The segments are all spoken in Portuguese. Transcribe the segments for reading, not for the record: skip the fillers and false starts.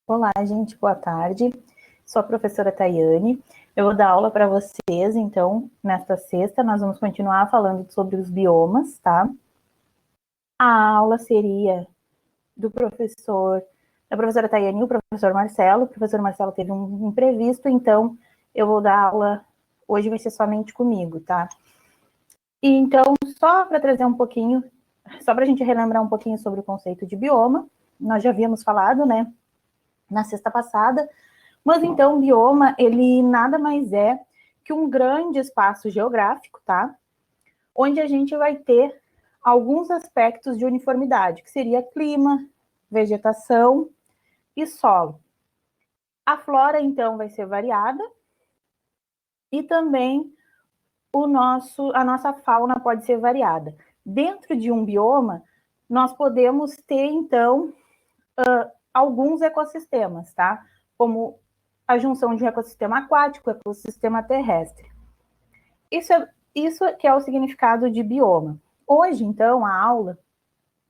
Olá, gente, boa tarde. Sou a professora Tayane. Eu vou dar aula para vocês, então, nesta sexta, nós vamos continuar falando sobre os biomas, tá? A aula seria da professora Tayane e o professor Marcelo. O professor Marcelo teve um imprevisto, então eu vou dar aula, hoje vai ser somente comigo, tá? E então, só para trazer um pouquinho, só para a gente relembrar um pouquinho sobre o conceito de bioma, nós já havíamos falado, né, na sexta passada, mas então o bioma, ele nada mais é que um grande espaço geográfico, tá? Onde a gente vai ter alguns aspectos de uniformidade, que seria clima, vegetação e solo. A flora, então, vai ser variada e também a nossa fauna pode ser variada. Dentro de um bioma, nós podemos ter, então, alguns ecossistemas, tá? Como a junção de um ecossistema aquático e um ecossistema terrestre. Isso que é o significado de bioma. Hoje, então, a aula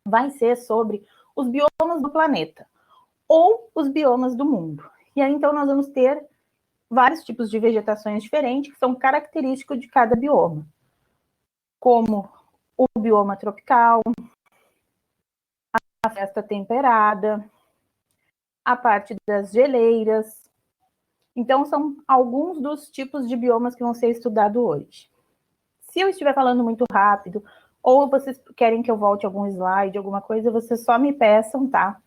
vai ser sobre os biomas do planeta, ou os biomas do mundo. E aí, então, nós vamos ter vários tipos de vegetações diferentes, que são característicos de cada bioma, como o bioma tropical, a floresta temperada, a parte das geleiras. Então, são alguns dos tipos de biomas que vão ser estudados hoje. Se eu estiver falando muito rápido, ou vocês querem que eu volte algum slide, alguma coisa, vocês só me peçam, tá?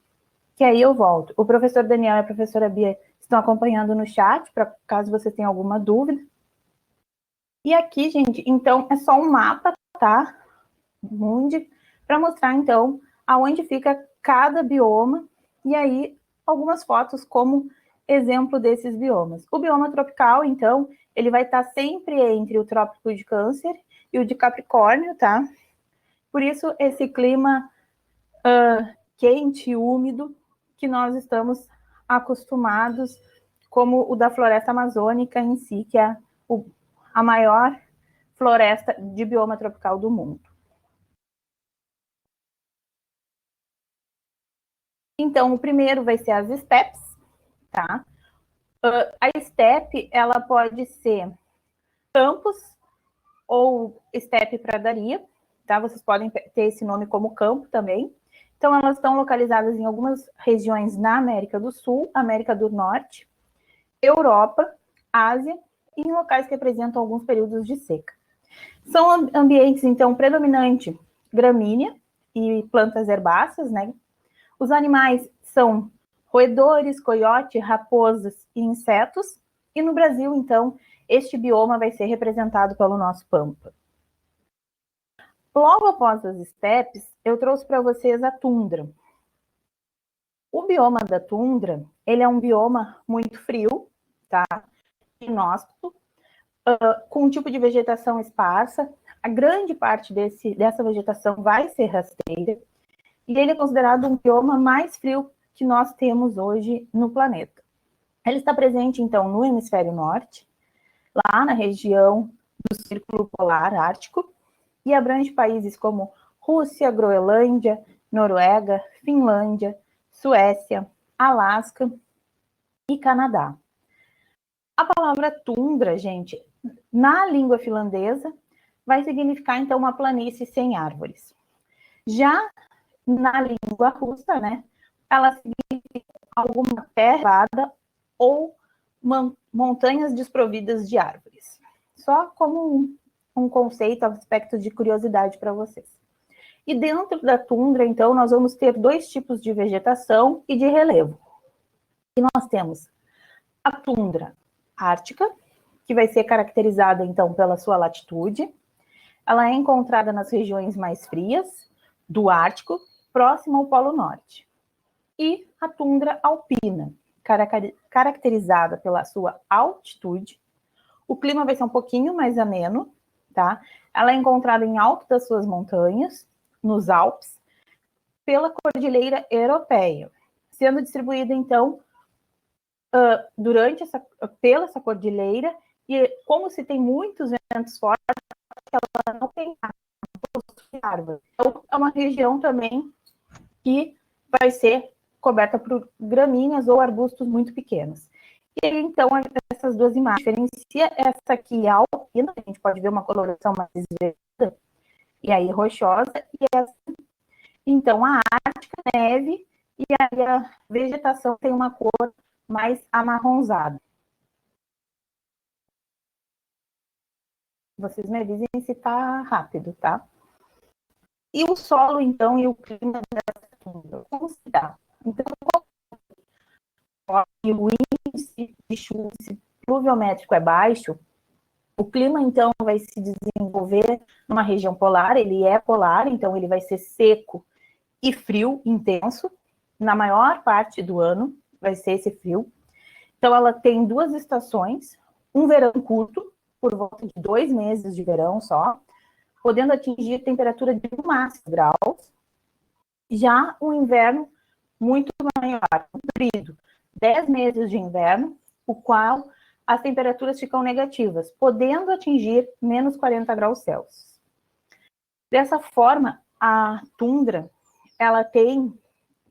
Que aí eu volto. O professor Daniel e a professora Bia estão acompanhando no chat, para caso vocês tenham alguma dúvida. E aqui, gente, então, é só um mapa, tá? Mundi, para mostrar, então, aonde fica cada bioma, e aí algumas fotos como exemplo desses biomas. O bioma tropical, então, ele vai estar sempre entre o trópico de Câncer e o de Capricórnio, tá? Por isso, esse clima quente e úmido que nós estamos acostumados, como o da floresta amazônica em si, que é a maior floresta de bioma tropical do mundo. Então, o primeiro vai ser as estepes, tá? A estepe, ela pode ser campos ou estepe pradaria, tá? Vocês podem ter esse nome como campo também. Então, elas estão localizadas em algumas regiões na América do Sul, América do Norte, Europa, Ásia e em locais que apresentam alguns períodos de seca. São ambientes, então, predominante gramínea e plantas herbáceas, né? Os animais são roedores, coiote, raposas e insetos. E no Brasil, então, este bioma vai ser representado pelo nosso pampa. Logo após as estepes, eu trouxe para vocês a tundra. O bioma da tundra, ele é um bioma muito frio, tá? Inóspito, com um tipo de vegetação esparsa. A grande parte dessa vegetação vai ser rasteira. E ele é considerado um bioma mais frio que nós temos hoje no planeta. Ele está presente, então, no hemisfério norte, lá na região do Círculo Polar Ártico, e abrange países como Rússia, Groenlândia, Noruega, Finlândia, Suécia, Alasca e Canadá. A palavra tundra, gente, na língua finlandesa, vai significar, então, uma planície sem árvores. Já na língua russa, né, ela significa alguma terra ou montanhas desprovidas de árvores. Só como um conceito, um aspecto de curiosidade para vocês. E dentro da tundra, então, nós vamos ter dois tipos de vegetação e de relevo. E nós temos a tundra ártica, que vai ser caracterizada, então, pela sua latitude. Ela é encontrada nas regiões mais frias do Ártico, próximo ao Polo Norte. E a tundra alpina, caracterizada pela sua altitude. O clima vai ser um pouquinho mais ameno, tá? Ela é encontrada em alto das suas montanhas, nos Alpes, pela Cordilheira Europeia, sendo distribuída, então, pela essa cordilheira, e como se tem muitos ventos fortes, ela não tem árvore. Então, é uma região também que vai ser coberta por gramíneas ou arbustos muito pequenos. E aí, então, essas duas imagens diferencia essa aqui é alpina, a gente pode ver uma coloração mais esverdeada, e aí rochosa, e essa, então, a ártica, neve, e aí a vegetação tem uma cor mais amarronzada. Vocês me avisem se está rápido, tá? E o solo, então, e o clima dessa tundra, como se dá? Então, o índice de chuva pluviométrico é baixo, o clima, então, vai se desenvolver numa região polar, ele é polar, então ele vai ser seco e frio intenso, na maior parte do ano vai ser esse frio. Então, ela tem duas estações, um verão curto, por volta de 2 meses de verão só, podendo atingir temperatura de no máximo graus, já um inverno muito maior, comprido, 10 meses de inverno, o qual as temperaturas ficam negativas, podendo atingir menos 40 graus Celsius. Dessa forma, a tundra, ela tem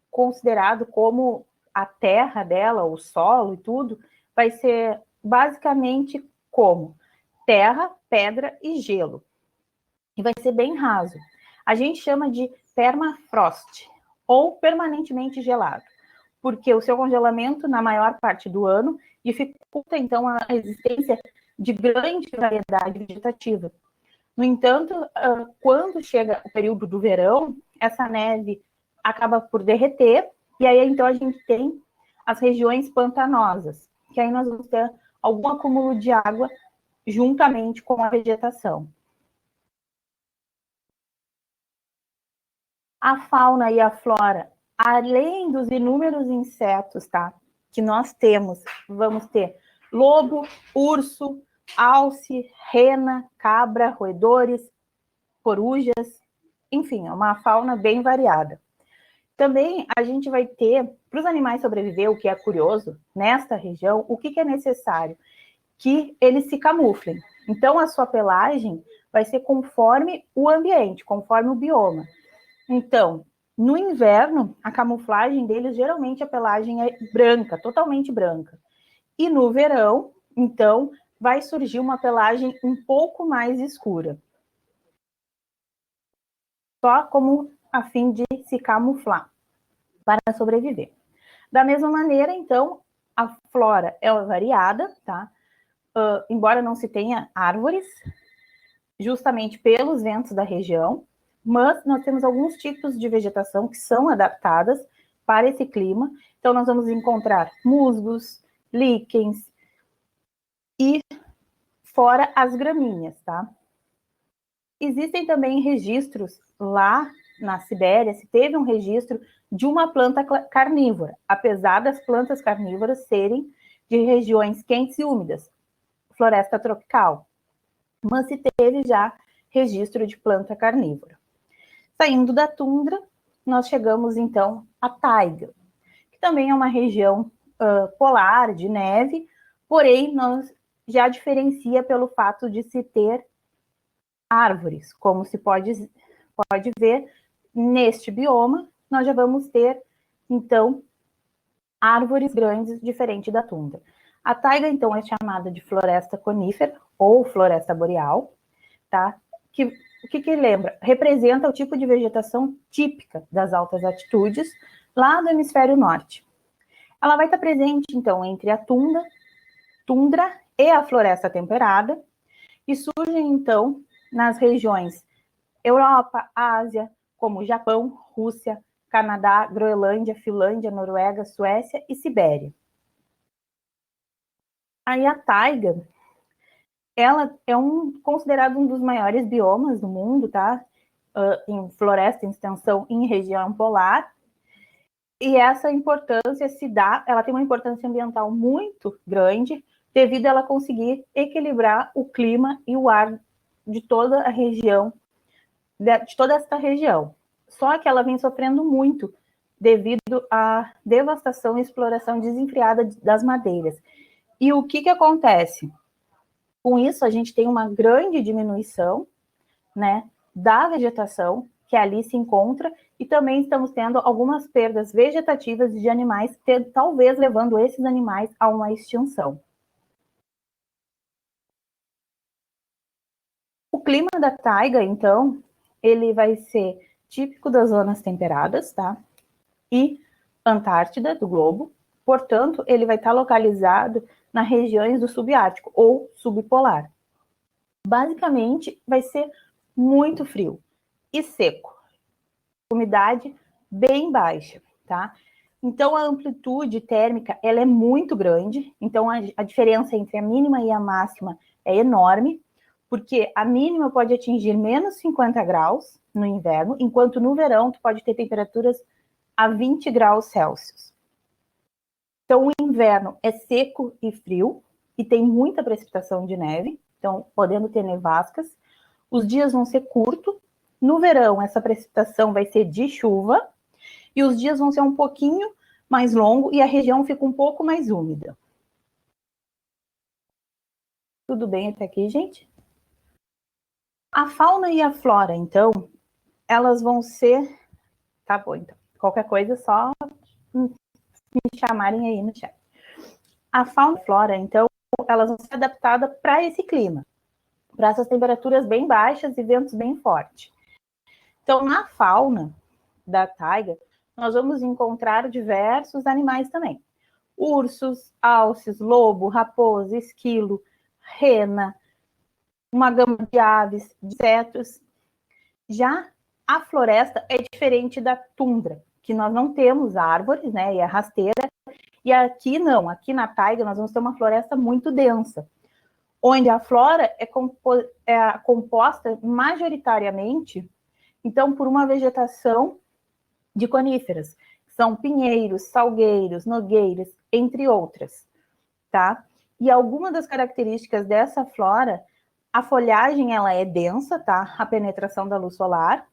considerado como a terra dela, o solo e tudo, vai ser basicamente como terra, pedra e gelo. E vai ser bem raso. A gente chama de permafrost, ou permanentemente gelado, porque o seu congelamento, na maior parte do ano, dificulta, então, a existência de grande variedade vegetativa. No entanto, quando chega o período do verão, essa neve acaba por derreter, e aí, então, a gente tem as regiões pantanosas, que aí nós vamos ter algum acúmulo de água juntamente com a vegetação. A fauna e a flora, além dos inúmeros insetos, tá, que nós temos, vamos ter lobo, urso, alce, rena, cabra, roedores, corujas, enfim, é uma fauna bem variada. Também a gente vai ter, para os animais sobreviver, o que é curioso, nesta região, o que é necessário? Que eles se camuflem. Então, a sua pelagem vai ser conforme o ambiente, conforme o bioma. Então, no inverno, a camuflagem deles, geralmente a pelagem é branca, totalmente branca. E no verão, então, vai surgir uma pelagem um pouco mais escura. Só como a fim de se camuflar, para sobreviver. Da mesma maneira, então, a flora é variada, tá? Embora não se tenha árvores, justamente pelos ventos da região, mas nós temos alguns tipos de vegetação que são adaptadas para esse clima. Então, nós vamos encontrar musgos, líquens e fora as gramíneas, tá? Existem também registros lá na Sibéria, se teve um registro de uma planta carnívora, apesar das plantas carnívoras serem de regiões quentes e úmidas, floresta tropical, mas se teve já registro de planta carnívora. Saindo da tundra, nós chegamos então à taiga, que também é uma região polar, de neve, porém nós já diferencia pelo fato de se ter árvores, como se pode ver, neste bioma, nós já vamos ter, então, árvores grandes, diferente da tundra. A taiga, então, é chamada de floresta conífera, ou floresta boreal, tá? O que lembra? Representa o tipo de vegetação típica das altas altitudes, lá do hemisfério norte. Ela vai estar presente, então, entre a tundra e a floresta temperada, e surge, então, nas regiões Europa, Ásia, como Japão, Rússia, Canadá, Groenlândia, Finlândia, Noruega, Suécia e Sibéria. Aí a taiga, ela é considerado um dos maiores biomas do mundo, tá? Em floresta, em extensão, em região polar. E essa importância ela tem uma importância ambiental muito grande, devido a ela conseguir equilibrar o clima e o ar de toda a região, de toda esta região. Só que ela vem sofrendo muito devido à devastação e exploração desenfreada das madeiras. E o que acontece? Com isso, a gente tem uma grande diminuição, né, da vegetação, que ali se encontra, e também estamos tendo algumas perdas vegetativas de animais, talvez levando esses animais a uma extinção. O clima da taiga, então, ele vai ser típico das zonas temperadas, tá? E Antártida do globo, portanto, ele vai estar localizado nas regiões do subártico ou subpolar. Basicamente, vai ser muito frio e seco, umidade bem baixa, tá? Então, a amplitude térmica, ela é muito grande, então a diferença entre a mínima e a máxima é enorme, porque a mínima pode atingir menos 50 graus no inverno, enquanto no verão tu pode ter temperaturas a 20 graus Celsius. Então, o inverno é seco e frio, e tem muita precipitação de neve, então podendo ter nevascas. Os dias vão ser curtos. No verão, essa precipitação vai ser de chuva, e os dias vão ser um pouquinho mais longos, e a região fica um pouco mais úmida. Tudo bem até aqui, gente? A fauna e a flora, então, elas vão ser... Tá bom, então. Qualquer coisa, só me chamarem aí no chat. A fauna e a flora, então, elas vão ser adaptadas para esse clima, para essas temperaturas bem baixas e ventos bem fortes. Então, na fauna da taiga, nós vamos encontrar diversos animais também. Ursos, alces, lobo, raposa, esquilo, rena, uma gama de aves, de insetos. Já a floresta é diferente da tundra, que nós não temos árvores, né, e é rasteira, e aqui não, aqui na taiga nós vamos ter uma floresta muito densa, onde a flora é composta majoritariamente, então, por uma vegetação de coníferas, são pinheiros, salgueiros, nogueiras, entre outras, tá? E algumas das características dessa flora, a folhagem, ela é densa, tá? A penetração da luz solar,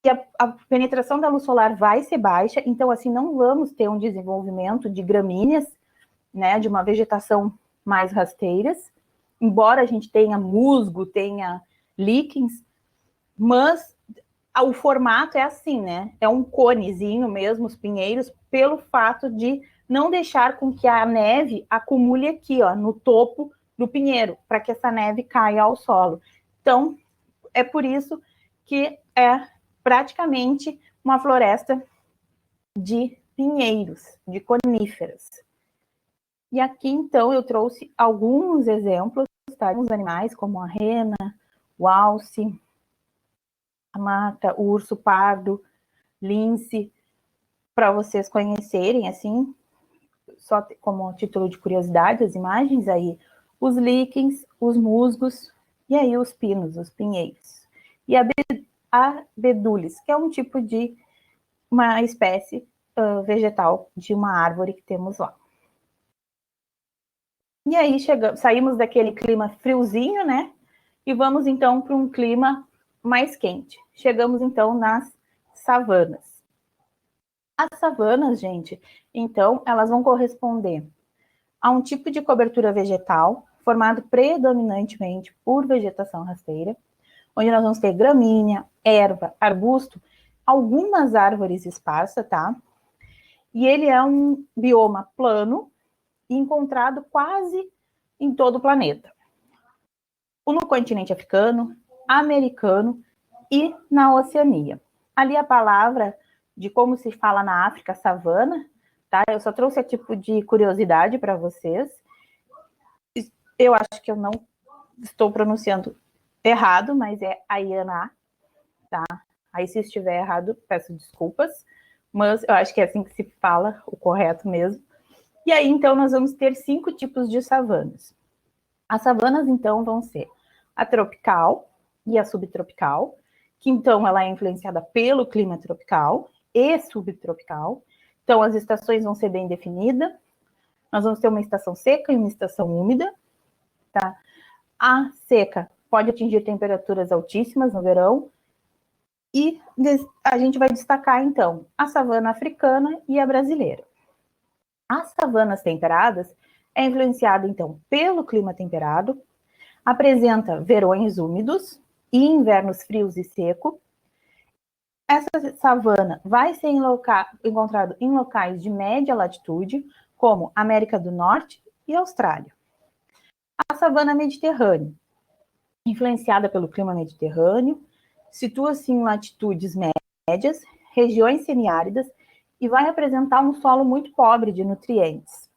e a penetração da luz solar vai ser baixa, então, assim, não vamos ter um desenvolvimento de gramíneas, né, de uma vegetação mais rasteiras, embora a gente tenha musgo, tenha líquens, mas o formato é assim, né? É um conezinho mesmo, os pinheiros, pelo fato de não deixar com que a neve acumule aqui, ó, no topo do pinheiro, para que essa neve caia ao solo. Então, é por isso que é praticamente uma floresta de pinheiros, de coníferas. E aqui, então, eu trouxe alguns exemplos, tá? Alguns animais, como a rena, o alce, a mata, o urso pardo, lince, para vocês conhecerem, assim, só como título de curiosidade, as imagens aí, os líquens, os musgos, e aí os pinos, os pinheiros. E a abedulis, que é um tipo de uma espécie vegetal de uma árvore que temos lá. E aí saímos daquele clima friozinho, né? E vamos então para um clima mais quente. Chegamos então nas savanas. As savanas, gente, então, elas vão corresponder a um tipo de cobertura vegetal formado predominantemente por vegetação rasteira, onde nós vamos ter gramínea, erva, arbusto, algumas árvores esparsas, tá? E ele é um bioma plano e encontrado quase em todo o planeta. No continente africano, americano e na Oceania. Ali a palavra de como se fala na África, savana, tá? Eu só trouxe a tipo de curiosidade para vocês. Eu acho que eu não estou pronunciando errado, mas é Ayaná, tá? Aí se estiver errado, peço desculpas, mas eu acho que é assim que se fala, o correto mesmo. E aí, então, nós vamos ter 5 tipos de savanas. As savanas, então, vão ser a tropical e a subtropical, que, então, ela é influenciada pelo clima tropical e subtropical. Então, as estações vão ser bem definidas. Nós vamos ter uma estação seca e uma estação úmida, tá? A seca pode atingir temperaturas altíssimas no verão, e a gente vai destacar, então, a savana africana e a brasileira. As savanas temperadas é influenciada, então, pelo clima temperado, apresenta verões úmidos e invernos frios e secos, Essa savana vai ser encontrada em locais de média latitude, como América do Norte e Austrália. A savana mediterrânea, influenciada pelo clima mediterrâneo, situa-se em latitudes médias, regiões semiáridas e vai apresentar um solo muito pobre de nutrientes.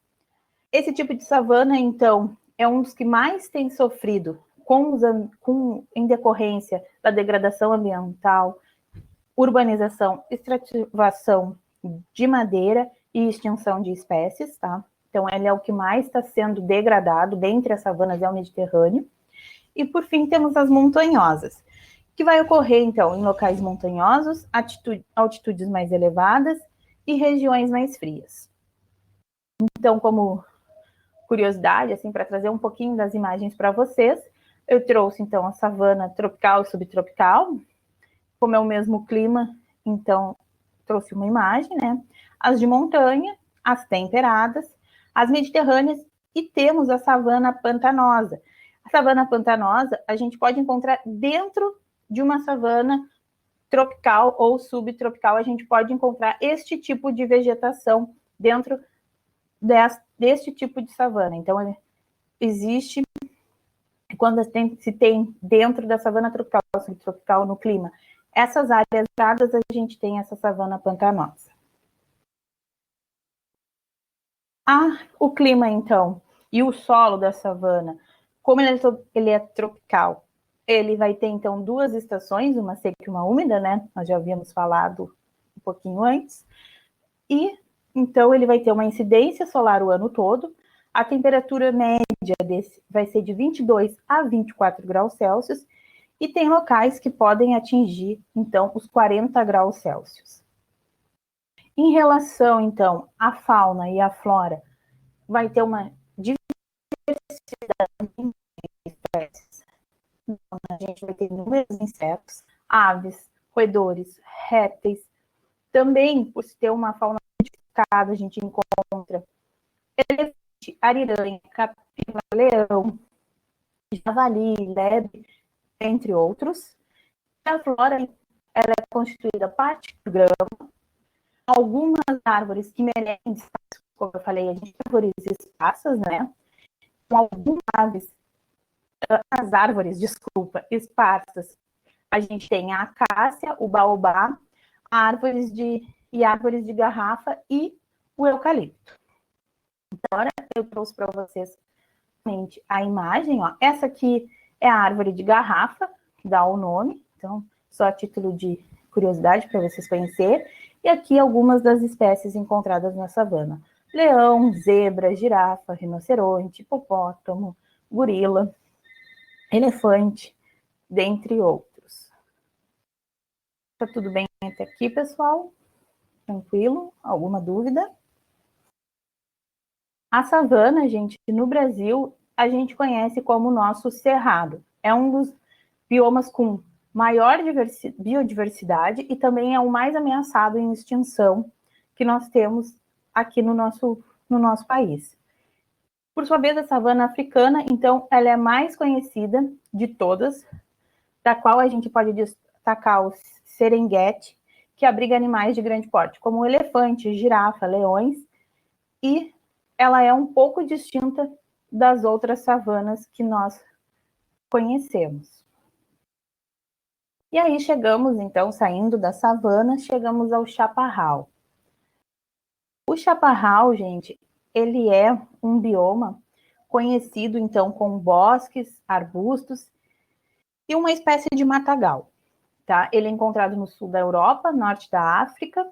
Esse tipo de savana, então, é um dos que mais tem sofrido em decorrência da degradação ambiental, urbanização, extrativação de madeira e extinção de espécies, tá? Então, ele é o que mais está sendo degradado, dentre as savanas é o Mediterrâneo. E, por fim, temos as montanhosas, que vai ocorrer, então, em locais montanhosos, altitudes mais elevadas e regiões mais frias. Então, como curiosidade, assim, para trazer um pouquinho das imagens para vocês, eu trouxe, então, a savana tropical e subtropical. Como é o mesmo clima, então, trouxe uma imagem, né? As de montanha, as temperadas, as mediterrâneas e temos a savana pantanosa. A savana pantanosa a gente pode encontrar dentro de uma savana tropical ou subtropical. A gente pode encontrar este tipo de vegetação dentro deste tipo de savana. Então, existe, quando se tem dentro da savana tropical ou subtropical no clima, essas áreas pradas, a gente tem essa savana pantanosa. O clima, então, e o solo da savana, como ele é tropical, ele vai ter, então, duas estações, uma seca e uma úmida, né? Nós já havíamos falado um pouquinho antes. E, então, ele vai ter uma incidência solar o ano todo. A temperatura média desse vai ser de 22 a 24 graus Celsius. E tem locais que podem atingir, então, os 40 graus Celsius. Em relação, então, à fauna e à flora, vai ter uma diversidade de espécies. Então, a gente vai ter inúmeros insetos, aves, roedores, répteis. Também, por se ter uma fauna modificada, a gente encontra elefante, ariranha, capivara, leão, javali, lebre, entre outros. A flora, ela é constituída parte do grama, algumas árvores que merecem espaço, como eu falei, a gente tem árvores esparsas, né? Com algumas esparsas, a gente tem a acácia, o baobá, árvores de garrafa e o eucalipto. Então, agora eu trouxe para vocês a imagem, ó. Essa aqui é a árvore de garrafa, que dá o nome, então, só a título de curiosidade para vocês conhecerem. E aqui algumas das espécies encontradas na savana: leão, zebra, girafa, rinoceronte, hipopótamo, gorila, elefante, dentre outros. Tá tudo bem até aqui, pessoal? Tranquilo? Alguma dúvida? A savana, gente, no Brasil, a gente conhece como o nosso cerrado. É um dos biomas com maior biodiversidade e também é o mais ameaçado em extinção que nós temos aqui no nosso país. Por sua vez, a savana africana, então, ela é mais conhecida de todas, da qual a gente pode destacar o Serengeti, que abriga animais de grande porte, como elefante, girafa, leões, e ela é um pouco distinta das outras savanas que nós conhecemos. E aí chegamos, então, saindo da savana, chegamos ao chaparral. O chaparral, gente, ele é um bioma conhecido, então, com bosques, arbustos e uma espécie de matagal, tá? Ele é encontrado no sul da Europa, norte da África,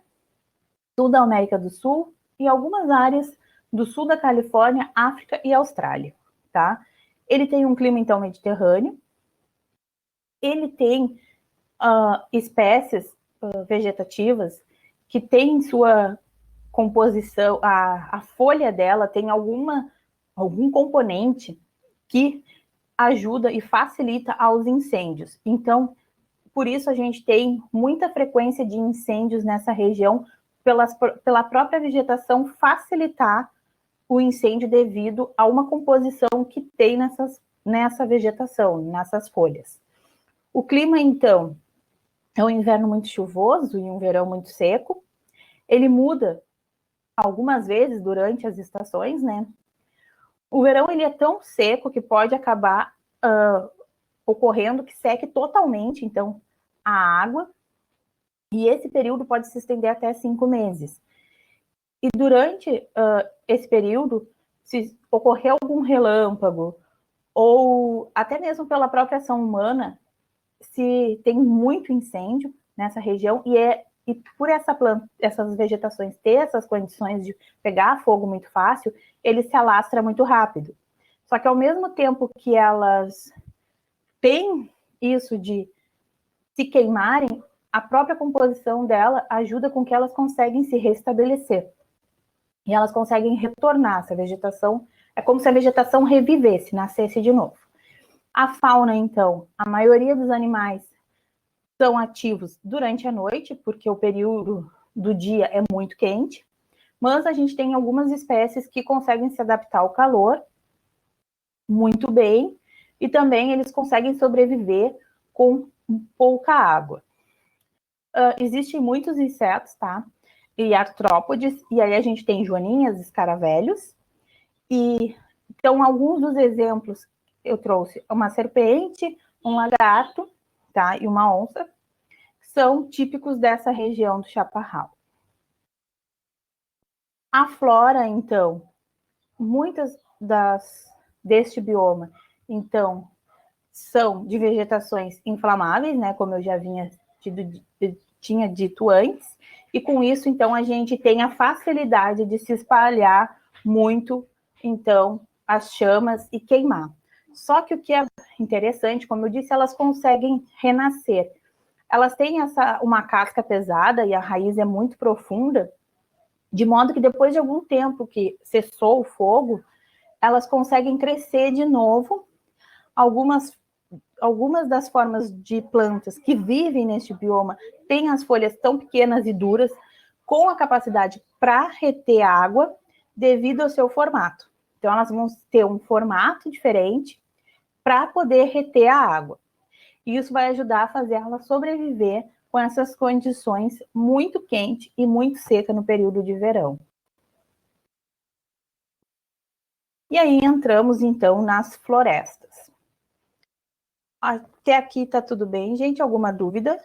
sul da América do Sul e algumas áreas do sul da Califórnia, África e Austrália, tá? Ele tem um clima, então, mediterrâneo. Ele tem espécies vegetativas que têm sua composição, a folha dela tem algum componente que ajuda e facilita aos incêndios. Então, por isso a gente tem muita frequência de incêndios nessa região, pela própria vegetação facilitar o incêndio devido a uma composição que tem nessa vegetação, nessas folhas. O clima, então, é um inverno muito chuvoso e um verão muito seco. Ele muda algumas vezes durante as estações, né? O verão ele é tão seco que pode acabar ocorrendo que seque totalmente, então, a água, e esse período pode se estender até 5 meses. E durante esse período, se ocorrer algum relâmpago, ou até mesmo pela própria ação humana, se tem muito incêndio nessa região, e por essas vegetações ter essas condições de pegar fogo muito fácil, ele se alastra muito rápido. Só que ao mesmo tempo que elas têm isso de se queimarem, a própria composição dela ajuda com que elas conseguem se restabelecer. E elas conseguem retornar essa vegetação. É como se a vegetação revivesse, nascesse de novo. A fauna, então, a maioria dos animais são ativos durante a noite, porque o período do dia é muito quente, mas a gente tem algumas espécies que conseguem se adaptar ao calor muito bem, e também eles conseguem sobreviver com pouca água. Existem muitos insetos, tá? E artrópodes, e aí a gente tem joaninhas, escaravelhos, e então alguns dos exemplos eu trouxe uma serpente, um lagarto, tá? E uma onça, são típicos dessa região do Chaparral. A flora, então, muitas deste bioma, então, são de vegetações inflamáveis, né, como eu já tinha dito antes, e com isso, então, a gente tem a facilidade de se espalhar muito, então, as chamas e queimar. Só que o que é interessante, como eu disse, elas conseguem renascer. Elas têm uma casca pesada e a raiz é muito profunda, de modo que depois de algum tempo que cessou o fogo, elas conseguem crescer de novo. Algumas das formas de plantas que vivem neste bioma têm as folhas tão pequenas e duras, com a capacidade para reter água devido ao seu formato. Então, elas vão ter um formato diferente para poder reter a água. E isso vai ajudar a fazer ela sobreviver com essas condições muito quente e muito seca no período de verão. E aí entramos, então, nas florestas. Até aqui tá tudo bem, gente? Alguma dúvida?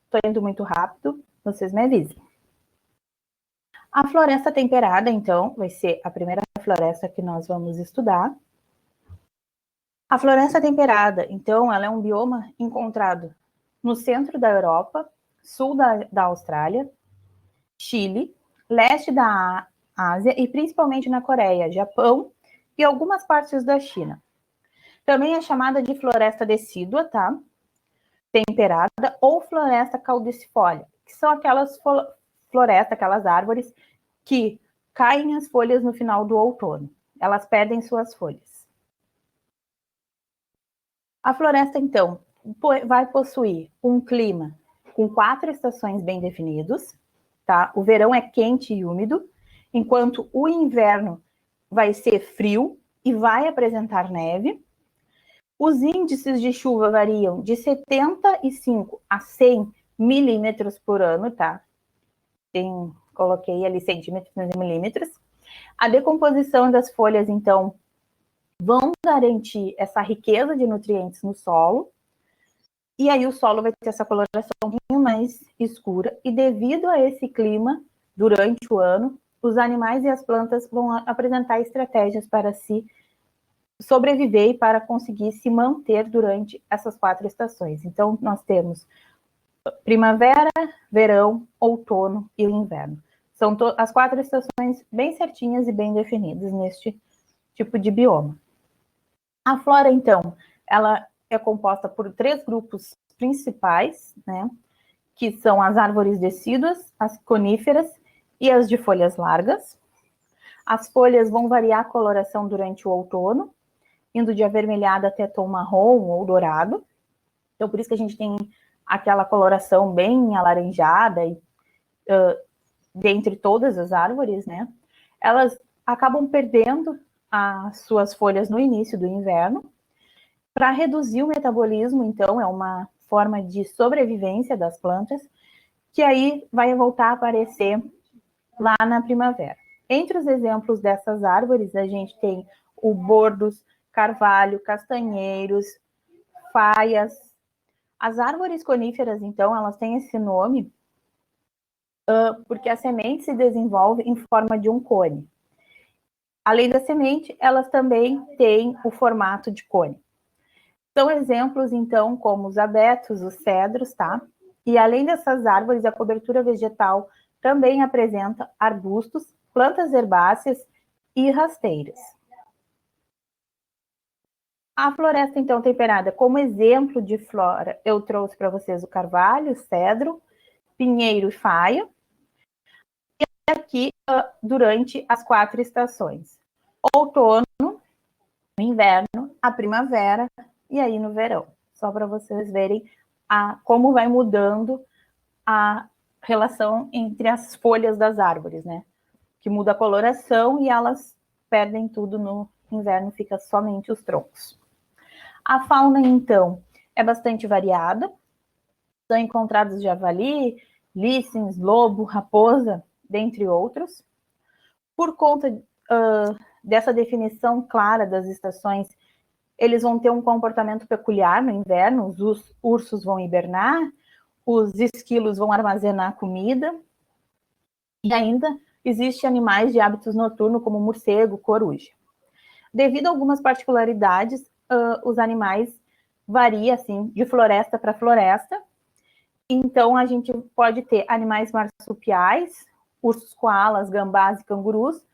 Estou indo muito rápido, vocês me avisem. A floresta temperada, então, vai ser a primeira floresta que nós vamos estudar. A floresta temperada, então, ela é um bioma encontrado no centro da Europa, sul da Austrália, Chile, leste da Ásia e principalmente na Coreia, Japão e algumas partes da China. Também é chamada de floresta decídua, tá? Temperada ou floresta caudicifólia, que são aquelas florestas, aquelas árvores que caem as folhas no final do outono. Elas perdem suas folhas. A floresta, então, vai possuir um clima com 4 estações bem definidos, tá? O verão é quente e úmido, enquanto o inverno vai ser frio e vai apresentar neve. Os índices de chuva variam de 75 a 100 milímetros por ano, tá? Coloquei ali centímetros e milímetros. A decomposição das folhas, então, vão garantir essa riqueza de nutrientes no solo, e aí o solo vai ter essa coloração um pouquinho mais escura, e devido a esse clima, durante o ano, os animais e as plantas vão apresentar estratégias para se sobreviver e para conseguir se manter durante essas 4 estações. Então, nós temos primavera, verão, outono e o inverno. São as 4 estações bem certinhas e bem definidas neste tipo de bioma. A flora, então, ela é composta por 3 grupos principais, né, que são as árvores decíduas, as coníferas e as de folhas largas. As folhas vão variar a coloração durante o outono, indo de avermelhado até tom marrom ou dourado. Então, por isso que a gente tem aquela coloração bem alaranjada dentre todas as árvores, né? Elas acabam perdendo as suas folhas no início do inverno. Para reduzir o metabolismo, então, é uma forma de sobrevivência das plantas, que aí vai voltar a aparecer lá na primavera. Entre os exemplos dessas árvores, a gente tem o bordos, carvalho, castanheiros, faias. As árvores coníferas, então, elas têm esse nome porque a semente se desenvolve em forma de um cone. Além da semente, elas também têm o formato de cone. São exemplos, então, como os abetos, os cedros, tá? E além dessas árvores, a cobertura vegetal também apresenta arbustos, plantas herbáceas e rasteiras. A floresta, então, temperada, como exemplo de flora, eu trouxe para vocês o carvalho, o cedro, pinheiro e faia. E aqui, durante as 4 estações. Outono, inverno, a primavera e aí no verão. Só para vocês verem como vai mudando a relação entre as folhas das árvores, né? Que muda a coloração e elas perdem tudo no inverno, fica somente os troncos. A fauna, então, é bastante variada. São encontrados javali, lícens, lobo, raposa, dentre outros. Por conta dessa definição clara das estações, eles vão ter um comportamento peculiar no inverno. Os ursos vão hibernar, os esquilos vão armazenar comida, e ainda existem animais de hábitos noturnos, como morcego, coruja. Devido a algumas particularidades, os animais variam assim, de floresta para floresta. Então, a gente pode ter animais marsupiais, ursos koalas, gambás e cangurus,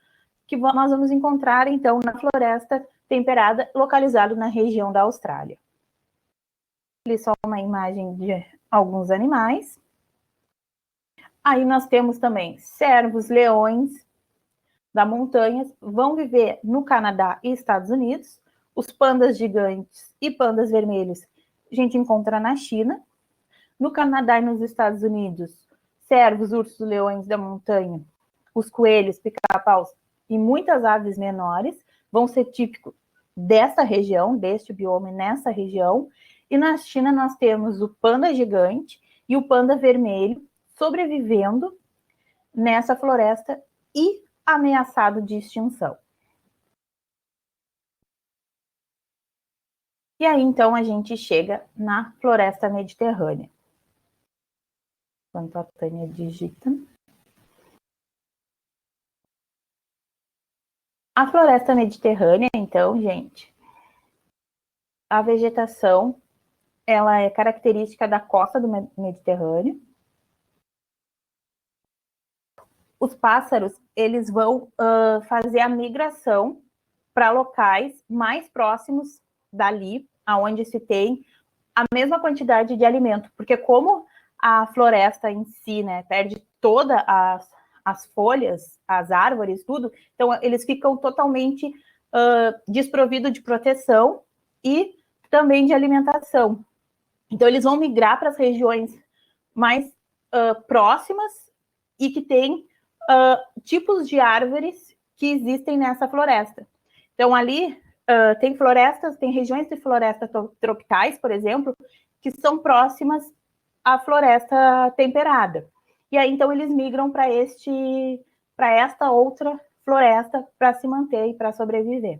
que nós vamos encontrar, então, na floresta temperada, localizado na região da Austrália. Ali só uma imagem de alguns animais. Aí nós temos também cervos, leões da montanha, vão viver no Canadá e Estados Unidos. Os pandas gigantes e pandas vermelhos a gente encontra na China. No Canadá e nos Estados Unidos, cervos, ursos, leões da montanha, os coelhos, pica-paus e muitas aves menores vão ser típicos dessa região, deste bioma nessa região. E na China nós temos o panda gigante e o panda vermelho sobrevivendo nessa floresta e ameaçado de extinção. E aí, então, a gente chega na floresta mediterrânea. Enquanto a Tânia digita. A floresta mediterrânea, então, gente, a vegetação, ela é característica da costa do Mediterrâneo. Os pássaros, eles vão fazer a migração para locais mais próximos dali, aonde se tem a mesma quantidade de alimento, porque como a floresta em si, né, perde todas as folhas, as árvores, tudo, então eles ficam totalmente desprovidos de proteção e também de alimentação. Então eles vão migrar para as regiões mais próximas e que tem tipos de árvores que existem nessa floresta. Então ali tem florestas, tem regiões de florestas tropicais, por exemplo, que são próximas à floresta temperada. E aí, então, eles migram para esta outra floresta para se manter e para sobreviver.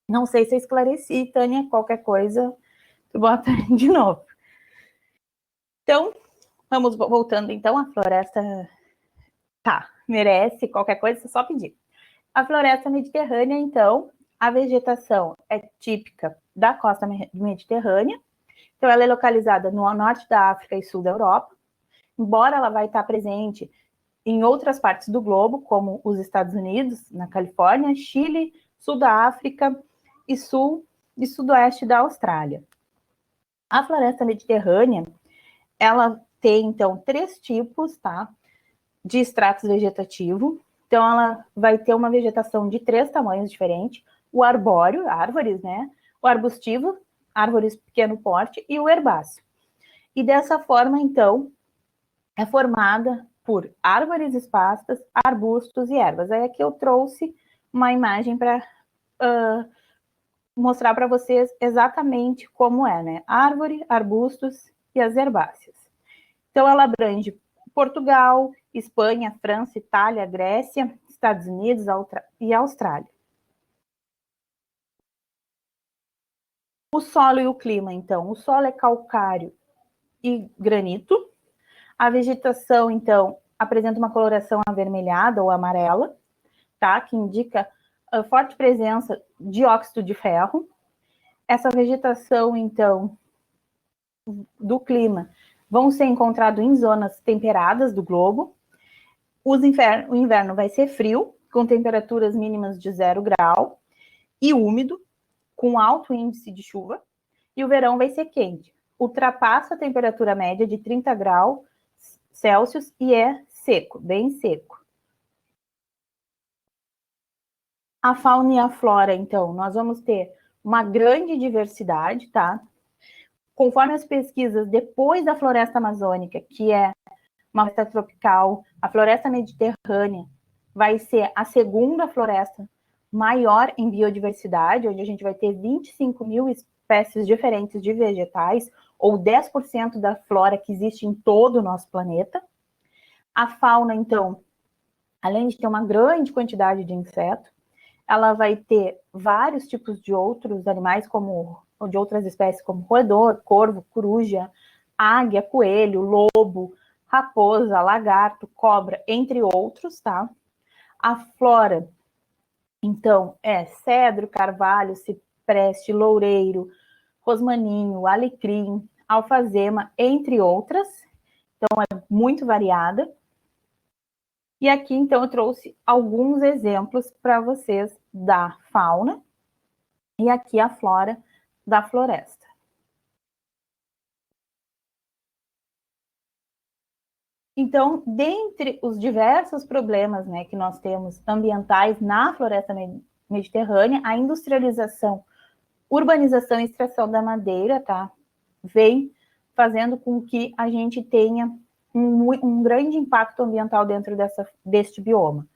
Não sei se eu esclareci, Tânia, qualquer coisa, tu bota de novo. Então, vamos voltando, então, à floresta. Tá, merece qualquer coisa, só pedir. A floresta mediterrânea, então, a vegetação é típica da costa mediterrânea. Então, ela é localizada no norte da África e sul da Europa. Embora ela vai estar presente em outras partes do globo, como os Estados Unidos, na Califórnia, Chile, sul da África e sul e sudoeste da Austrália. A floresta mediterrânea, ela tem, então, 3 tipos, tá, de estratos vegetativos. Então, ela vai ter uma vegetação de 3 tamanhos diferentes. O arbóreo, árvores, né? O arbustivo, árvores pequeno porte, e o herbáceo. E dessa forma, então, é formada por árvores esparsas, arbustos e ervas. Aí aqui eu trouxe uma imagem para mostrar para vocês exatamente como é, né? Árvore, arbustos e as herbáceas. Então, ela abrange Portugal, Espanha, França, Itália, Grécia, Estados Unidos e Austrália. O solo e o clima, então. O solo é calcário e granito. A vegetação, então, apresenta uma coloração avermelhada ou amarela, tá? Que indica a forte presença de óxido de ferro. Essa vegetação, então, do clima, vão ser encontrados em zonas temperadas do globo. O inverno vai ser frio, com temperaturas mínimas de 0 grau, e úmido, com alto índice de chuva. E o verão vai ser quente. Ultrapassa a temperatura média de 30 graus Celsius e é seco, bem seco. A fauna e a flora, então, nós vamos ter uma grande diversidade, tá? Conforme as pesquisas, depois da floresta amazônica, que é uma floresta tropical, a floresta mediterrânea vai ser a segunda floresta maior em biodiversidade, onde a gente vai ter 25 mil espécies diferentes de vegetais, ou 10% da flora que existe em todo o nosso planeta. A fauna, então, além de ter uma grande quantidade de insetos, ela vai ter vários tipos de outros animais, como de outras espécies, como roedor, corvo, coruja, águia, coelho, lobo, raposa, lagarto, cobra, entre outros, tá? A flora, então, é cedro, carvalho, cipreste, loureiro, rosmaninho, alecrim, alfazema, entre outras. Então, é muito variada. E aqui, então, eu trouxe alguns exemplos para vocês da fauna e aqui a flora da floresta. Então, dentre os diversos problemas, né, que nós temos ambientais na floresta mediterrânea, a industrialização, urbanização e extração da madeira, vem fazendo com que a gente tenha um grande impacto ambiental dentro deste bioma.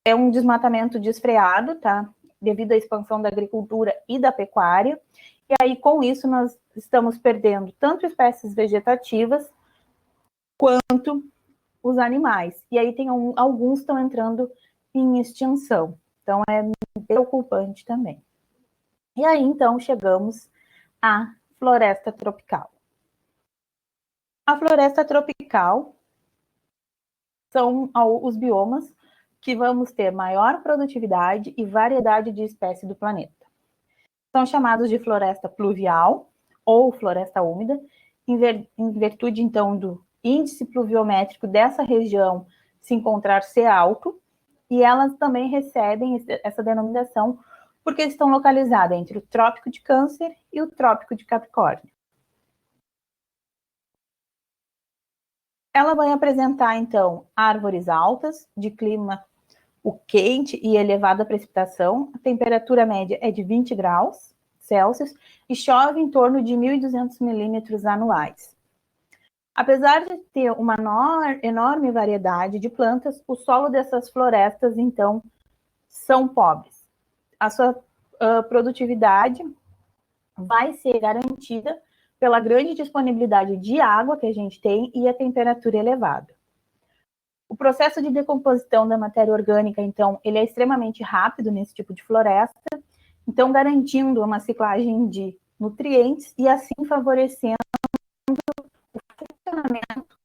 É um desmatamento desfreado, devido à expansão da agricultura e da pecuária, e aí com isso nós estamos perdendo tanto espécies vegetativas quanto os animais. E aí tem alguns estão entrando em extinção. Então é preocupante também. E aí então chegamos à floresta tropical. A floresta tropical são os biomas que vamos ter maior produtividade e variedade de espécies do planeta. São chamados de floresta pluvial ou floresta úmida, em virtude, então, do índice pluviométrico dessa região se encontrar ser alto, e elas também recebem essa denominação porque estão localizadas entre o Trópico de Câncer e o Trópico de Capricórnio. Ela vai apresentar, então, árvores altas, de clima quente e elevada precipitação. A temperatura média é de 20 graus Celsius e chove em torno de 1.200 milímetros anuais. Apesar de ter uma enorme variedade de plantas, o solo dessas florestas, então, são pobres. A sua produtividade vai ser garantida pela grande disponibilidade de água que a gente tem e a temperatura elevada. O processo de decomposição da matéria orgânica, então, ele é extremamente rápido nesse tipo de floresta, então garantindo uma ciclagem de nutrientes e assim favorecendo o funcionamento.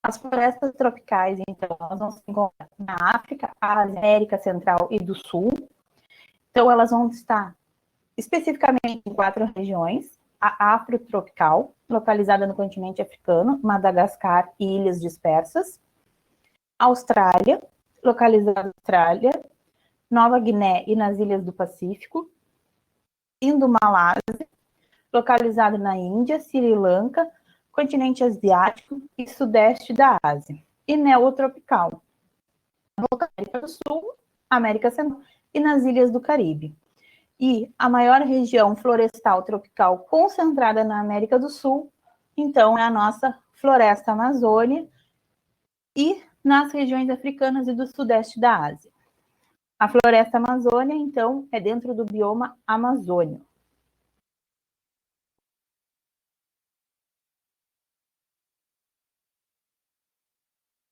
As florestas tropicais, então, elas vão se encontrar na África, América Central e do Sul. Então, elas vão estar especificamente em 4 regiões: a afrotropical, localizada no continente africano, Madagascar e ilhas dispersas; Austrália, localizada na Austrália, Nova Guiné e nas ilhas do Pacífico; Indo-Malásia, localizada na Índia, Sri Lanka, continente asiático e sudeste da Ásia; e Neotropical, na América do Sul, América Central e nas ilhas do Caribe. E a maior região florestal tropical concentrada na América do Sul, então, é a nossa floresta amazônica e nas regiões africanas e do sudeste da Ásia. A floresta amazônica, então, é dentro do bioma amazônico.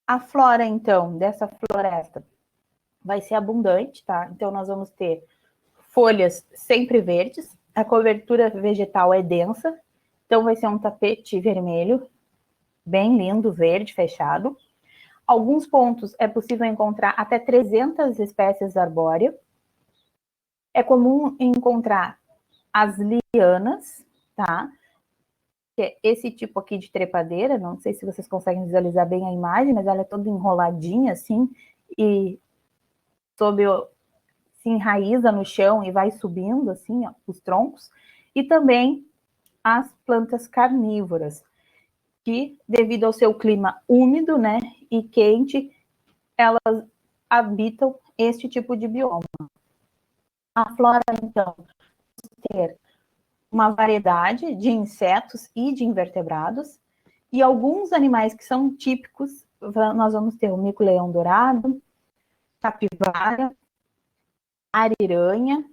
A flora, então, dessa floresta vai ser abundante, tá? Então, nós vamos ter folhas sempre verdes, a cobertura vegetal é densa, então vai ser um tapete vermelho, bem lindo, verde, fechado. Alguns pontos é possível encontrar até 300 espécies arbóreas. É comum encontrar as lianas, tá? Que é esse tipo aqui de trepadeira, não sei se vocês conseguem visualizar bem a imagem, mas ela é toda enroladinha assim, e se enraiza no chão e vai subindo assim, ó, os troncos. E também as plantas carnívoras, que devido ao seu clima úmido, né, e quente, elas habitam este tipo de bioma. A flora, então, ter uma variedade de insetos e de invertebrados, e alguns animais que são típicos, nós vamos ter o mico-leão dourado, capivara, ariranha,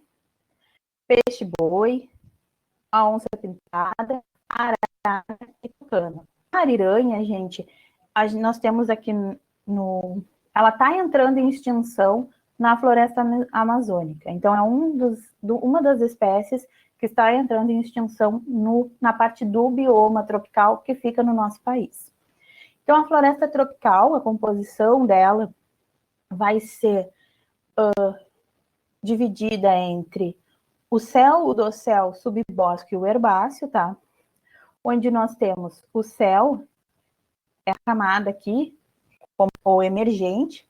peixe-boi, a onça-pintada, arara e tucano. A ariranha, gente, nós temos aqui no... Ela está entrando em extinção na floresta amazônica. Então, é uma das espécies que está entrando em extinção na parte do bioma tropical que fica no nosso país. Então, a floresta tropical, a composição dela vai ser dividida entre o céu, o dossel, subbosque e o herbáceo, tá? Onde nós temos o céu, é a camada aqui, ou emergente,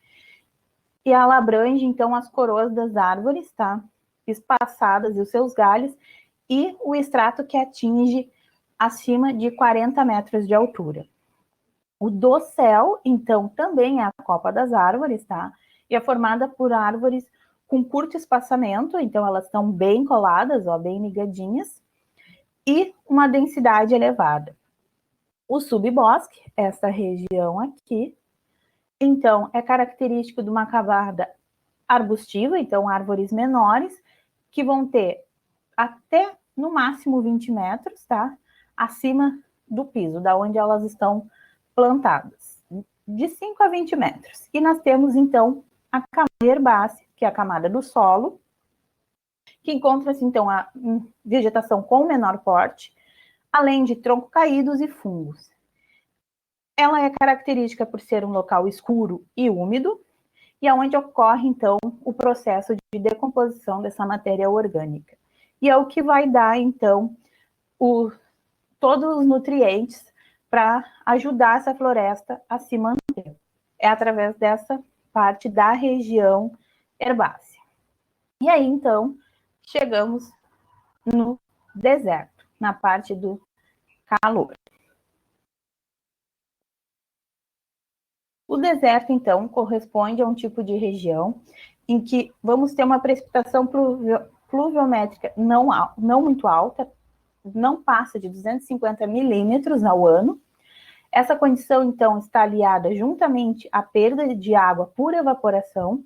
e ela abrange, então, as coroas das árvores, tá? Espaçadas e os seus galhos, e o extrato que atinge acima de 40 metros de altura. O dossel, então, também é a copa das árvores, tá? E é formada por árvores com curto espaçamento, então elas estão bem coladas, ó, bem ligadinhas, e uma densidade elevada. O subbosque, essa região aqui, então, é característico de uma camada arbustiva, então árvores menores, que vão ter até, no máximo, 20 metros, tá? Acima do piso, da onde elas estão plantadas, de 5 a 20 metros. E nós temos, então, a camada herbácea, que é a camada do solo, que encontra-se, então, a vegetação com menor porte, além de troncos caídos e fungos. Ela é característica por ser um local escuro e úmido, e é onde ocorre, então, o processo de decomposição dessa matéria orgânica. E é o que vai dar, então, todos os nutrientes para ajudar essa floresta a se manter. É através dessa parte da região herbácea. E aí, então, chegamos no deserto, na parte do calor. O deserto, então, corresponde a um tipo de região em que vamos ter uma precipitação pluviométrica não muito alta, não passa de 250 milímetros ao ano. Essa condição, então, está aliada juntamente à perda de água por evaporação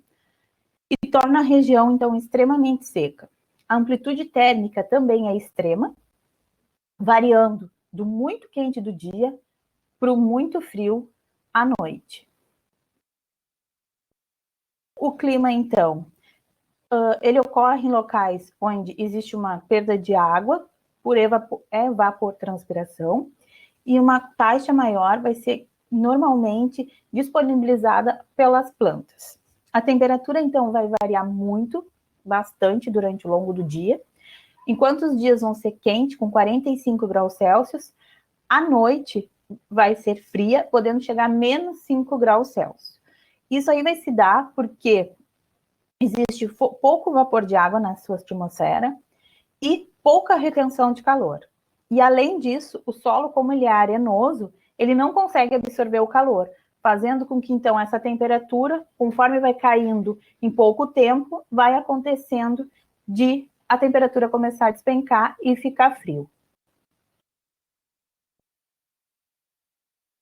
e torna a região, então, extremamente seca. A amplitude térmica também é extrema, variando do muito quente do dia para o muito frio à noite. O clima, então, ele ocorre em locais onde existe uma perda de água por evapotranspiração, e uma taxa maior vai ser normalmente disponibilizada pelas plantas. A temperatura, então, vai variar bastante durante o longo do dia. Enquanto os dias vão ser quentes, com 45 graus Celsius, à noite vai ser fria, podendo chegar a menos 5 graus Celsius. Isso aí vai se dar porque existe pouco vapor de água na sua atmosfera e pouca retenção de calor. E, além disso, o solo, como ele é arenoso, ele não consegue absorver o calor, fazendo com que, então, essa temperatura, conforme vai caindo em pouco tempo, vai acontecendo de a temperatura começar a despencar e ficar frio.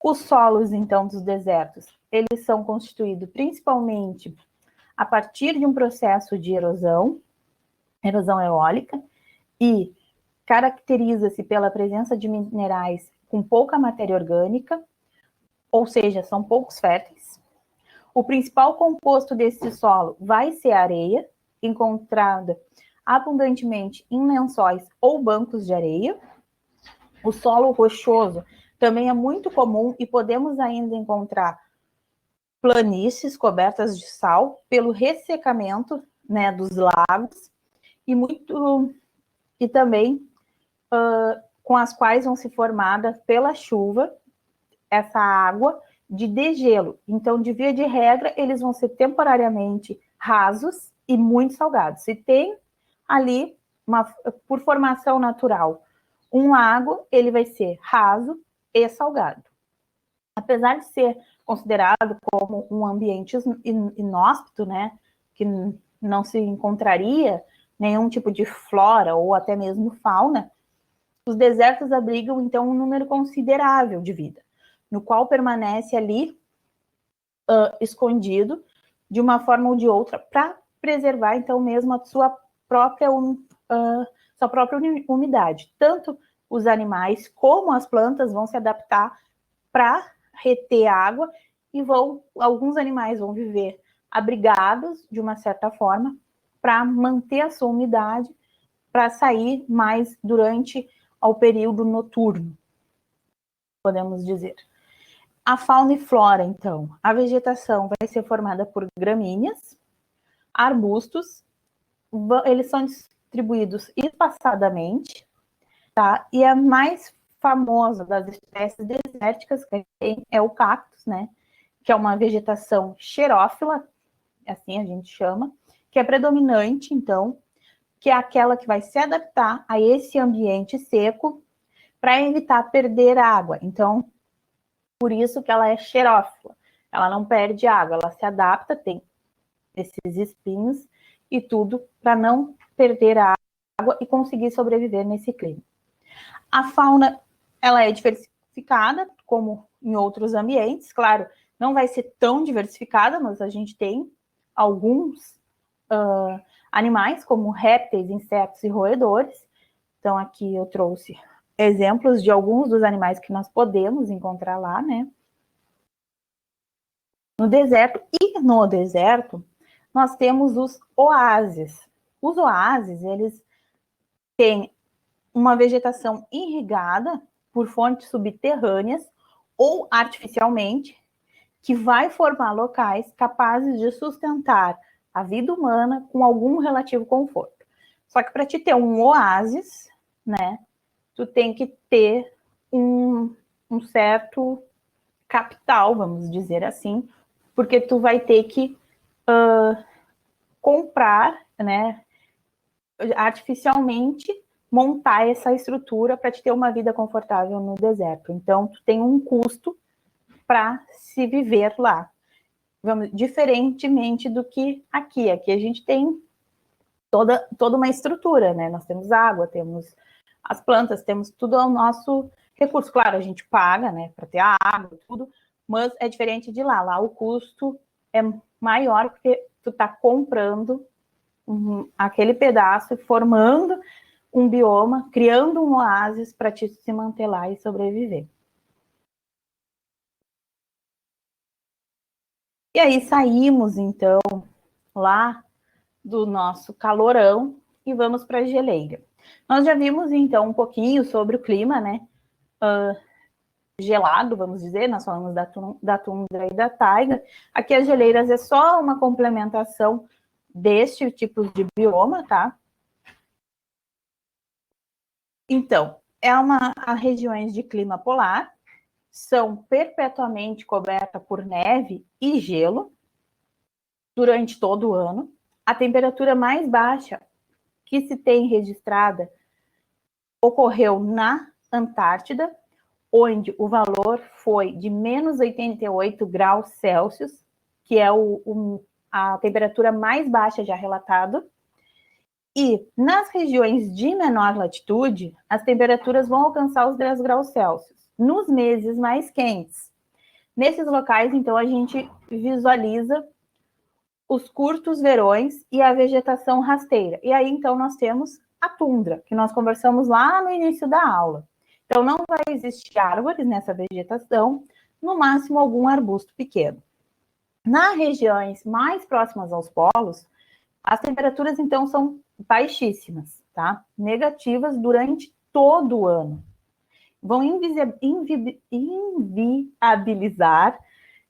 Os solos, então, dos desertos, eles são constituídos principalmente a partir de um processo de erosão eólica, e caracteriza-se pela presença de minerais com pouca matéria orgânica, ou seja, são poucos férteis. O principal composto desse solo vai ser a areia, encontrada abundantemente em lençóis ou bancos de areia. O solo rochoso também é muito comum e podemos ainda encontrar planícies cobertas de sal pelo ressecamento, né, dos lagos e também com as quais vão se formar pela chuva essa água de degelo. Então, de via de regra, eles vão ser temporariamente rasos e muito salgados. Se tem ali, por formação natural, um lago, ele vai ser raso e salgado. Apesar de ser considerado como um ambiente inóspito, né, que não se encontraria nenhum tipo de flora ou até mesmo fauna, os desertos abrigam, então, um número considerável de vida, no qual permanece ali escondido de uma forma ou de outra para preservar, então, mesmo a sua própria umidade. Tanto os animais como as plantas vão se adaptar para reter água e alguns animais vão viver abrigados de uma certa forma para manter a sua umidade, para sair mais durante o período noturno, podemos dizer. A fauna e flora, então, a vegetação vai ser formada por gramíneas, arbustos, eles são distribuídos espaçadamente, tá? E a mais famosa das espécies desérticas que tem é o cactus, né? Que é uma vegetação xerófila, assim a gente chama, que é predominante, então, que é aquela que vai se adaptar a esse ambiente seco para evitar perder água. Então, por isso que ela é xerófila. Ela não perde água, ela se adapta, tem esses espinhos e tudo para não perder a água e conseguir sobreviver nesse clima. A fauna, ela é diversificada, como em outros ambientes, claro, não vai ser tão diversificada, mas a gente tem alguns animais, como répteis, insetos e roedores. Então, aqui eu trouxe exemplos de alguns dos animais que nós podemos encontrar lá, né? No deserto, nós temos os oásis. Os oásis, eles têm uma vegetação irrigada por fontes subterrâneas ou artificialmente, que vai formar locais capazes de sustentar a vida humana com algum relativo conforto. Só que para te ter um oásis, né, tu tem que ter um certo capital, vamos dizer assim, porque tu vai ter que comprar, né, artificialmente montar essa estrutura para te ter uma vida confortável no deserto. Então, tu tem um custo para se viver lá. Diferentemente do que aqui. Aqui a gente tem toda uma estrutura, né? Nós temos água, temos as plantas, temos tudo ao nosso recurso. Claro, a gente paga, né, para ter a água, tudo, mas é diferente de lá. Lá o custo é maior porque tu está comprando aquele pedaço, formando um bioma, criando um oásis para te se manter lá e sobreviver. E aí saímos, então, lá do nosso calorão e vamos para a geleira. Nós já vimos, então, um pouquinho sobre o clima, né? Gelado, vamos dizer, nós falamos da tundra e da taiga. Aqui as geleiras é só uma complementação deste tipo de bioma, tá? Então, há regiões de clima polar, são perpetuamente cobertas por neve e gelo durante todo o ano. A temperatura mais baixa que se tem registrada ocorreu na Antártida, onde o valor foi de menos 88 graus Celsius, que é a temperatura mais baixa já relatada. E nas regiões de menor latitude, as temperaturas vão alcançar os 10 graus Celsius. Nos meses mais quentes, Nesses locais, então, a gente visualiza os curtos verões e a vegetação rasteira. E aí, então, nós temos a tundra, que nós conversamos lá no início da aula. Então, não vai existir árvores nessa vegetação, no máximo algum arbusto pequeno. Nas regiões mais próximas aos polos, as temperaturas, então, são baixíssimas, tá? Negativas durante todo o ano. Vão inviabilizar,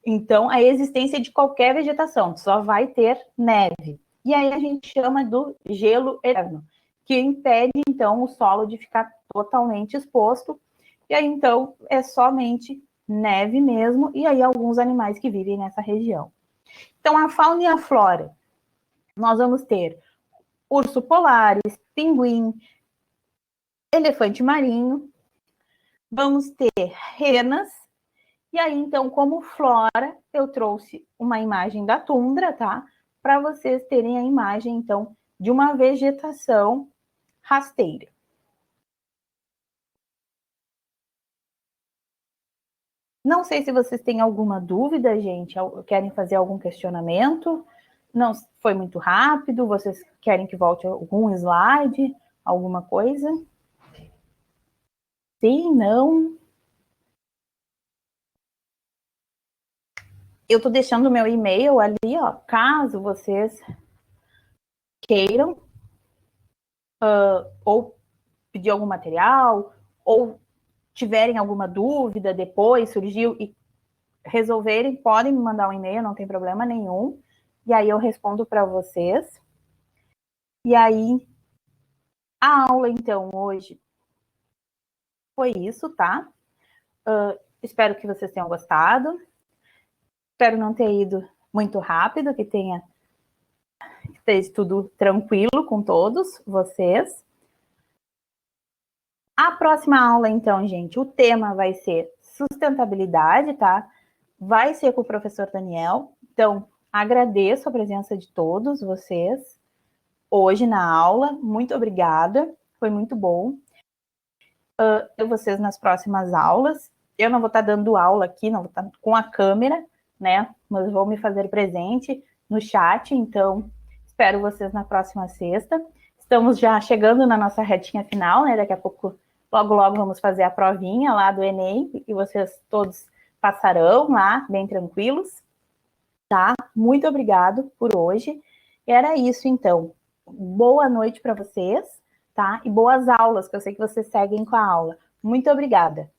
então, a existência de qualquer vegetação, só vai ter neve. E aí a gente chama do gelo eterno, que impede, então, o solo de ficar totalmente exposto. E aí, então, é somente neve mesmo, e aí alguns animais que vivem nessa região. Então, a fauna e a flora, nós vamos ter urso polares, pinguim, elefante marinho, vamos ter renas, e aí, então, como flora, eu trouxe uma imagem da tundra, tá? Para vocês terem a imagem, então, de uma vegetação rasteira. Não sei se vocês têm alguma dúvida, gente, querem fazer algum questionamento. Não foi muito rápido, vocês querem que volte algum slide, alguma coisa? Sim, não? Eu estou deixando o meu e-mail ali, ó, caso vocês queiram ou pedir algum material, ou tiverem alguma dúvida depois, surgiu e resolverem, podem me mandar um e-mail, não tem problema nenhum. E aí eu respondo para vocês. E aí, a aula, então, hoje foi isso, tá? Espero que vocês tenham gostado. Espero não ter ido muito rápido, que tenha esteja tudo tranquilo com todos vocês. A próxima aula, então, gente, o tema vai ser sustentabilidade, tá? Vai ser com o professor Daniel. Então, agradeço a presença de todos vocês hoje na aula. Muito obrigada, foi muito bom. Eu vocês nas próximas aulas. Eu não vou estar dando aula aqui, não vou estar com a câmera, né? Mas vou me fazer presente no chat, então espero vocês na próxima sexta. Estamos já chegando na nossa retinha final, né? Daqui a pouco, logo, logo vamos fazer a provinha lá do Enem, e vocês todos passarão lá, bem tranquilos, tá? Muito obrigado por hoje. Era isso, então. Boa noite para vocês, tá? E boas aulas, que eu sei que vocês seguem com a aula. Muito obrigada.